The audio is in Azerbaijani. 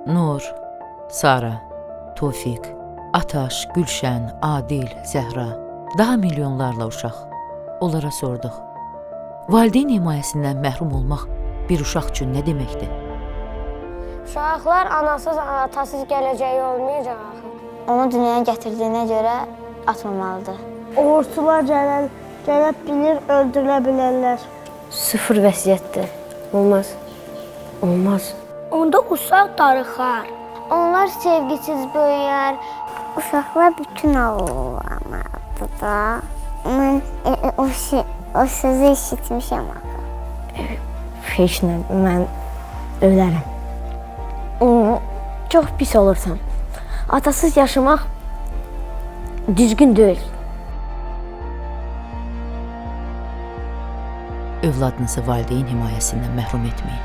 Nur, Sara, Tofiq, Ataş, Gülşən, Adil, Zəhra, daha milyonlarla uşaq. Onlara sorduq. Valideyn himayəsindən məhrum olmaq bir uşaq üçün nə deməkdir? Uşaqlar anasız, atasız gələcəyi olmayacaq axı. Onu dünyaya gətirdiyinə görə atmamalıdır. Uğursuzlar gələ bilir, öldürülə bilərlər. Sıfır vəsiyyətdir. Olmaz. Olmaz. Onda uşaq darıxar. Onlar sevgisiz böyüyər. Uşaqlar bütün ağıllanmalıdır da. Mən o sözü eşitmişəm axı. Feşlə mən ölərəm. Çox pis olursan. Atasız yaşamaq düzgün deyil. Övladınızı valideyn himayəsindən məhrum etməyin.